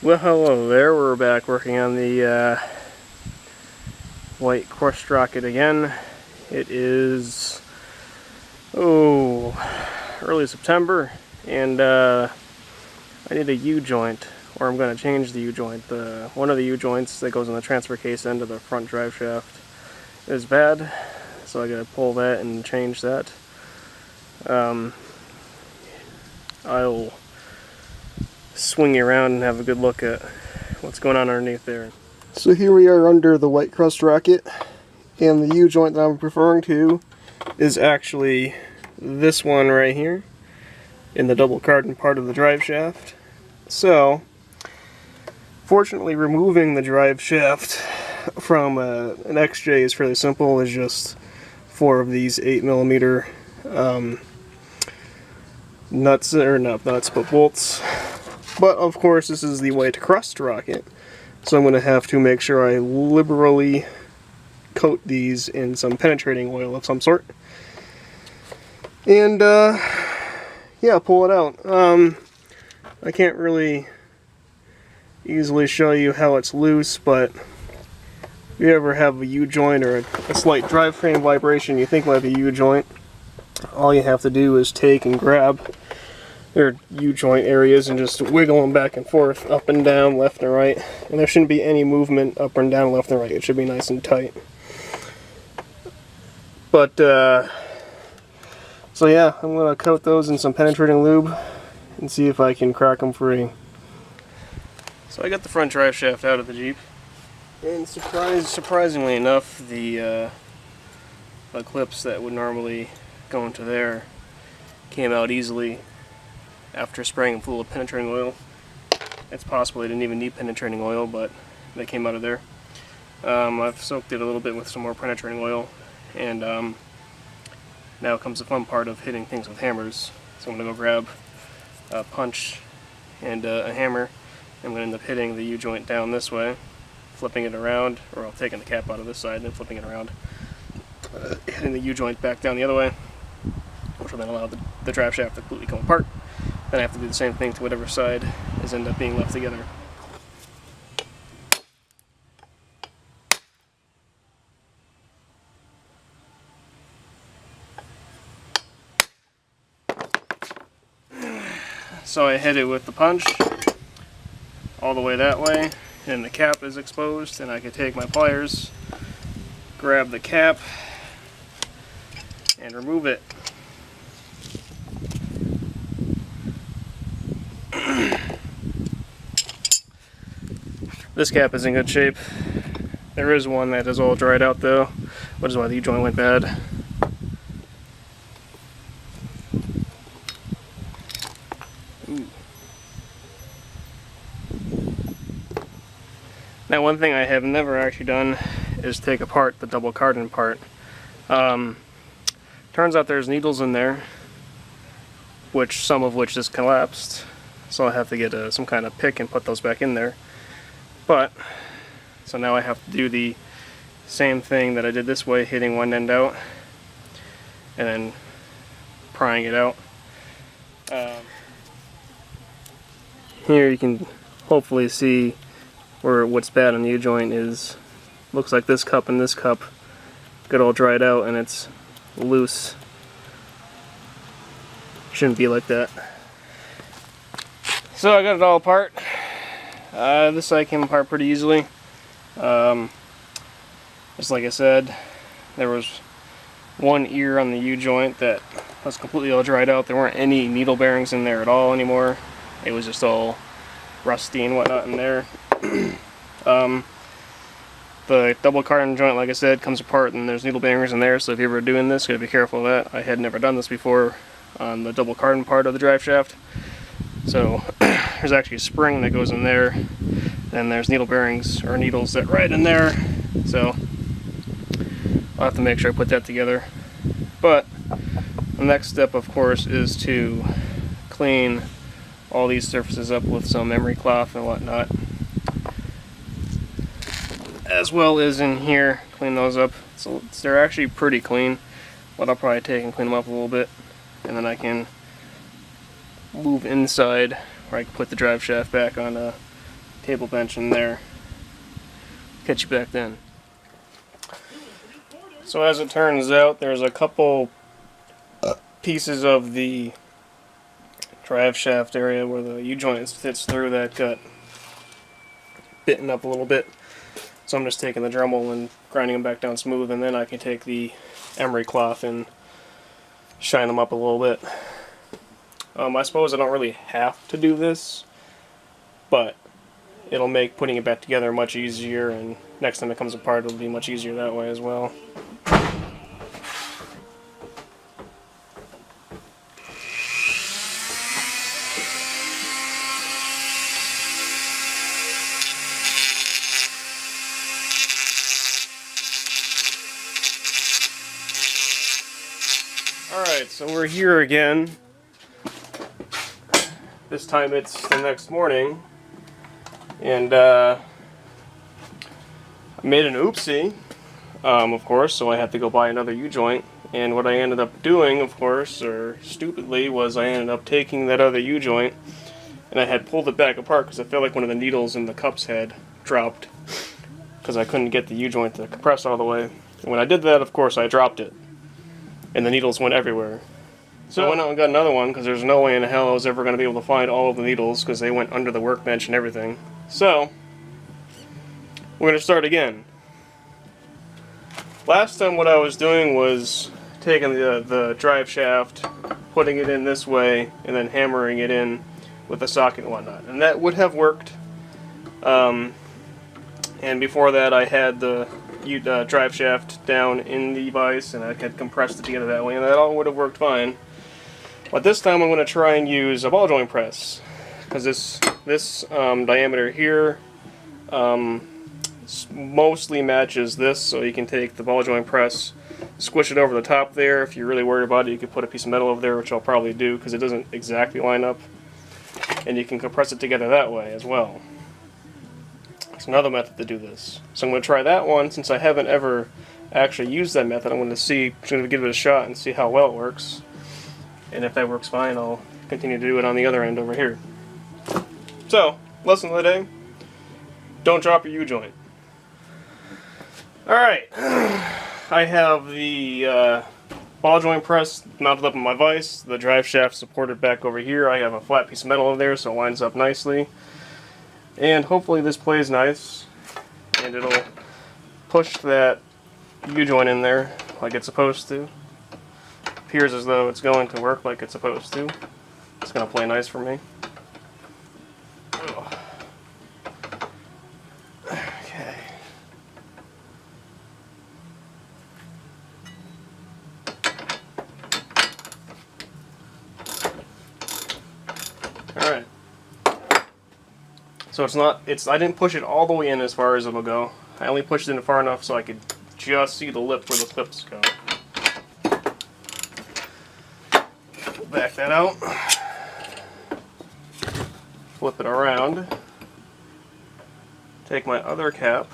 Well, hello there. We're back working on the white crushed rocket again. It is early September, and I need a U-joint, or I'm going to change the U-joint. One of the U-joints that goes in the transfer case end of the front drive shaft is bad, so I got to pull that and change that. I'll swing you around and have a good look at what's going on underneath there. So here we are under the white crust rocket, and the U-joint that I'm referring to is actually this one right here in the double cardan part of the drive shaft. So fortunately, removing the drive shaft from an XJ is fairly simple. It's just 4 of these 8mm nuts, or not nuts, but bolts. But of course, this is the white crust rocket, so I'm going to have to make sure I liberally coat these in some penetrating oil of some sort. And yeah, pull it out. I can't really easily show you how it's loose, but if you ever have a U-joint or a slight drive frame vibration you think might be a U-joint, all you have to do is take and grab their U-joint areas and just wiggle them back and forth, up and down, left and right. And there shouldn't be any movement up and down, left and right. It should be nice and tight. But, so yeah, I'm going to coat those in some penetrating lube and see if I can crack them free. So I got the front drive shaft out of the Jeep, and surprisingly enough, the clips that would normally go into there came out easily after spraying them full of penetrating oil. It's possible they didn't even need penetrating oil, but they came out of there. I've soaked it a little bit with some more penetrating oil, and now comes the fun part of hitting things with hammers. So I'm going to go grab a punch and a hammer. I'm going to end up hitting the U-joint down this way, flipping it around, or taking the cap out of this side and then flipping it around, hitting the U-joint back down the other way, which will then allow the drive shaft to completely come apart. Then I have to do the same thing to whatever side is end up being left together. So I hit it with the punch all the way that way, and the cap is exposed, and I can take my pliers, grab the cap, and remove it. This cap is in good shape. There is one that is all dried out though, which is why the U-joint went bad. Ooh. Now, one thing I have never actually done is take apart the double cardan part. Turns out there's needles in there, some of which just collapsed, so I have to get some kind of pick and put those back in there. But, so now I have to do the same thing that I did this way, hitting one end out and then prying it out. Here you can hopefully see where what's bad on the U-joint is. Looks like this cup and this cup got all dried out and it's loose. Shouldn't be like that. So I got it all apart. This side came apart pretty easily. Just like I said, there was one ear on the U-joint that was completely all dried out. There weren't any needle bearings in there at all anymore. It was just all rusty and whatnot in there. The double cardan joint, like I said, comes apart and there's needle bearings in there, so if you're ever doing this, you gotta be careful of that. I had never done this before on the double cardan part of the drive shaft. So there's actually a spring that goes in there, and there's needle bearings or needles that ride in there, so I'll have to make sure I put that together. But the next step, of course, is to clean all these surfaces up with some emery cloth and whatnot, as well as in here, clean those up. So they're actually pretty clean, but I'll probably take and clean them up a little bit, and then I can move inside where I can put the drive shaft back on table bench in there. Catch you back then. So as it turns out, there's a couple pieces of the drive shaft area where the U-joint fits through that got bitten up a little bit. So I'm just taking the Dremel and grinding them back down smooth, and then I can take the emery cloth and shine them up a little bit. I suppose I don't really have to do this, but it'll make putting it back together much easier, and next time it comes apart it'll be much easier that way as well. Alright, so we're here again. This time it's the next morning, and I made an oopsie, of course, so I had to go buy another U-joint. And what I ended up doing, of course, or stupidly, was I ended up taking that other U-joint and I had pulled it back apart because I felt like one of the needles in the cups had dropped because I couldn't get the U-joint to compress all the way. And when I did that, of course, I dropped it, and the needles went everywhere. So I went out and got another one because there's no way in hell I was ever going to be able to find all of the needles because they went under the workbench and everything. So we're going to start again. Last time what I was doing was taking the drive shaft, putting it in this way, and then hammering it in with a socket and whatnot. And that would have worked. And before that I had the drive shaft down in the vise and I had compressed it together that way, and that all would have worked fine. But this time I'm going to try and use a ball joint press, because this diameter here mostly matches this, so you can take the ball joint press, squish it over the top there. If you're really worried about it, you could put a piece of metal over there, which I'll probably do because it doesn't exactly line up, and you can compress it together that way as well. It's another method to do this. So I'm going to try that one since I haven't ever actually used that method. I'm going to give it a shot and see how well it works. And if that works fine, I'll continue to do it on the other end over here. So, lesson of the day: don't drop your U-joint. Alright, I have the ball joint press mounted up in my vise, the drive shaft supported back over here. I have a flat piece of metal over there so it lines up nicely. And hopefully this plays nice, and it'll push that U-joint in there like it's supposed to. Appears as though it's going to work like it's supposed to. It's going to play nice for me. Ugh. Okay. Alright. So I didn't push it all the way in as far as it'll go. I only pushed it in far enough so I could just see the lip where the clips go. Back that out, flip it around, take my other cap,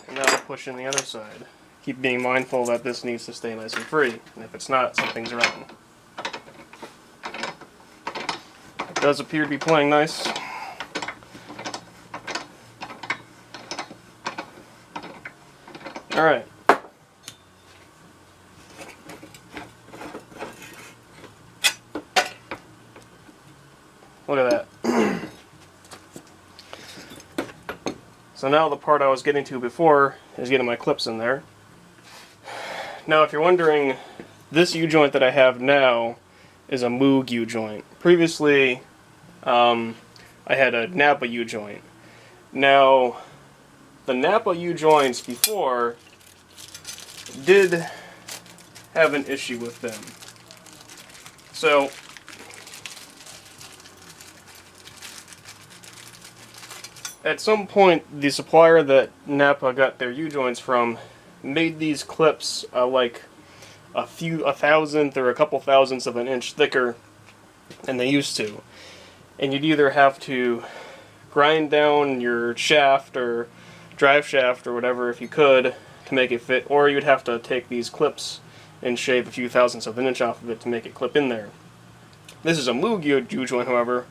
and now I'll push in the other side. Keep being mindful that this needs to stay nice and free, and if it's not, something's wrong. It does appear to be playing nice. Alright. Look at that. So now the part I was getting to before is getting my clips in there. Now, if you're wondering, this U-joint that I have now is a Moog U-joint. Previously, I had a Napa U-joint. Now, the Napa U-joints before did have an issue with them. So, at some point, the supplier that Napa got their U-joints from made these clips like a thousandth or a couple thousandths of an inch thicker than they used to. And you'd either have to grind down your shaft or drive shaft or whatever if you could to make it fit, or you'd have to take these clips and shave a few thousandths of an inch off of it to make it clip in there. This is a Moog U-joint, however,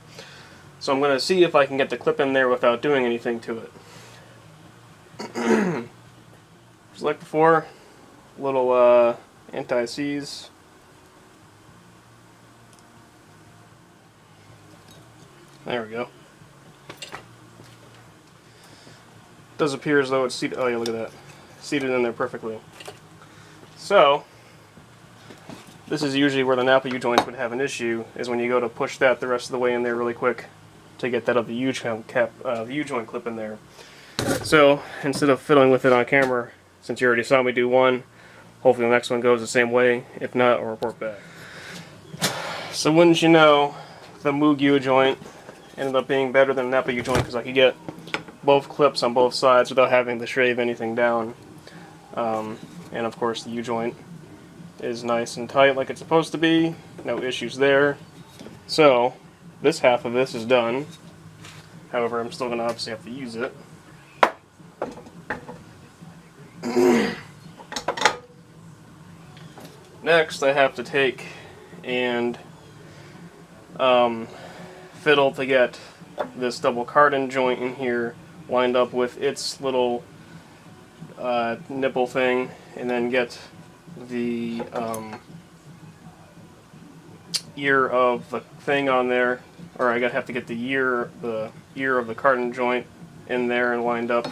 so I'm going to see if I can get the clip in there without doing anything to it. Just like before, little anti-seize. There we go. Does appear as though it's seated. Oh yeah, look at that. Seated in there perfectly. So, this is usually where the Napa U-joints would have an issue, is when you go to push that the rest of the way in there really quick to get that of the U-joint clip in there. So, instead of fiddling with it on camera, since you already saw me do one, hopefully the next one goes the same way. If not, I'll report back. So wouldn't you know, the Moog U-joint ended up being better than the Napa U-joint because I could get both clips on both sides without having to shave anything down. And of course the U-joint is nice and tight like it's supposed to be. No issues there. So, this half of this is done. However, I'm still going to obviously have to use it. Next, I have to take and fiddle to get this double cardan joint in here lined up with its little nipple thing, and then get the ear of the thing on there, or I have to get the ear of the cardan joint in there and lined up.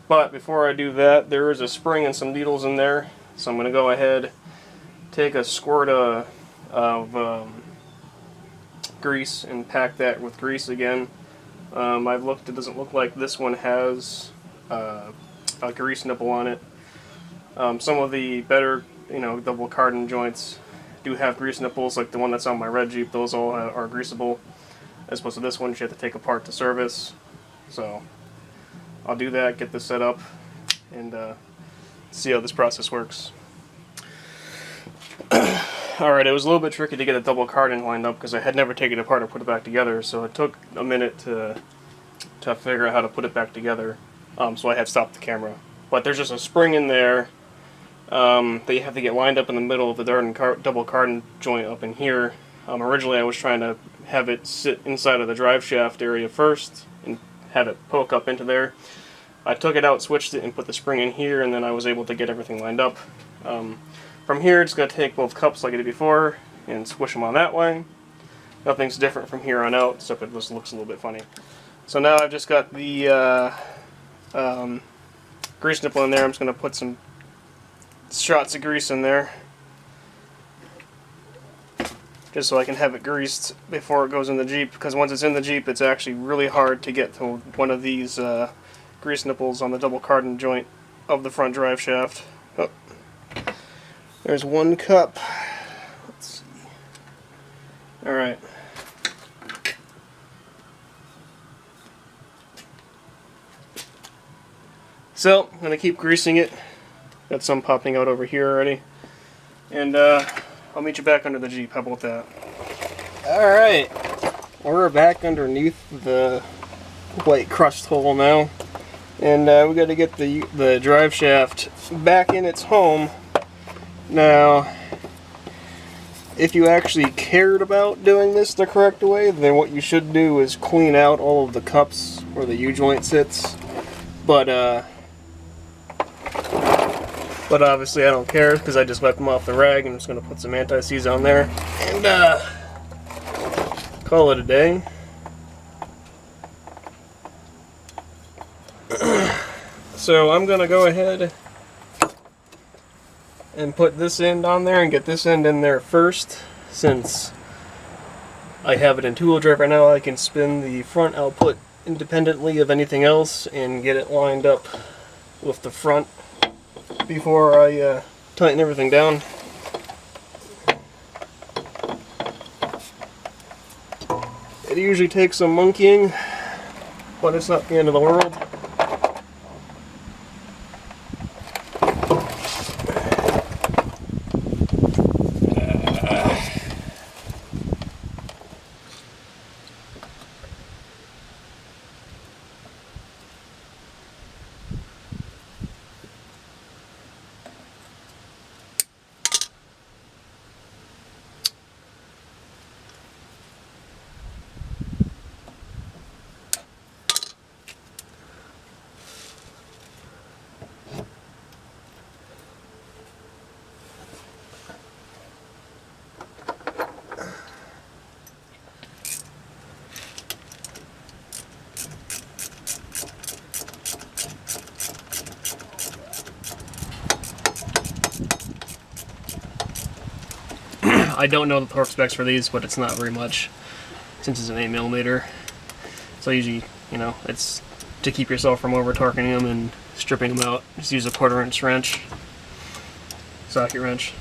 But before I do that, there is a spring and some needles in there, so I'm going to go ahead, take a squirt of grease and pack that with grease again. I've looked, it doesn't look like this one has a grease nipple on it. Some of the better, double cardan joints do have grease nipples, like the one that's on my red Jeep. Those all are greasable, as opposed to this one, which you have to take apart to service. So I'll do that, get this set up, and see how this process works. Alright, it was a little bit tricky to get a double cardan lined up because I had never taken it apart or put it back together, so it took a minute to figure out how to put it back together, so I had stopped the camera. But there's just a spring in there that you have to get lined up in the middle of the double cardan joint up in here. Originally I was trying to have it sit inside of the drive shaft area first and have it poke up into there. I took it out, switched it, and put the spring in here, and then I was able to get everything lined up. From here, it's going to take both cups like I did before and squish them on that way. Nothing's different from here on out, except it just looks a little bit funny. So now I've just got the grease nipple in there. I'm just going to put some shots of grease in there, just so I can have it greased before it goes in the Jeep, because once it's in the Jeep, it's actually really hard to get to one of these grease nipples on the double cardan joint of the front drive shaft. Oh. There's one cup. Let's see. Alright. So, I'm going to keep greasing it. Got some popping out over here already. And I'll meet you back under the Jeep. How about that? Alright. We're back underneath the white crust hole now. And we got to get the drive shaft back in its home. Now, if you actually cared about doing this the correct way, then what you should do is clean out all of the cups where the U-joint sits. But obviously I don't care, because I just wiped them off the rag. I'm just going to put some anti-seize on there and call it a day. So I'm going to go ahead and put this end on there and get this end in there first. Since I have it in two-wheel drive right now, I can spin the front output independently of anything else and get it lined up with the front before I tighten everything down. It usually takes some monkeying, but it's not the end of the world. I don't know the torque specs for these, but it's not very much since it's an 8mm. So usually, you know, it's to keep yourself from over torquing them and stripping them out. Just use a 1/4 inch wrench, socket wrench.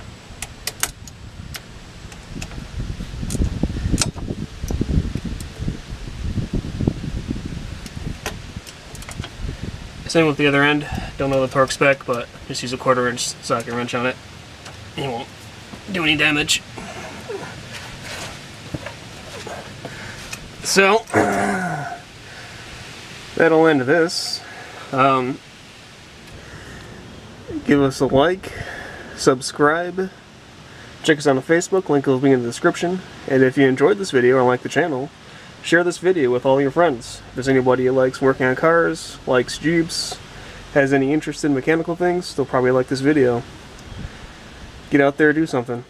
Same with the other end. Don't know the torque spec, but just use a 1/4 inch socket wrench on it. You won't do any damage. So that'll end this. Give us a like, subscribe, check us out on Facebook, link will be in the description. And if you enjoyed this video or like the channel, share this video with all your friends. If there's anybody who likes working on cars, likes Jeeps, has any interest in mechanical things, they'll probably like this video. Get out there, do something.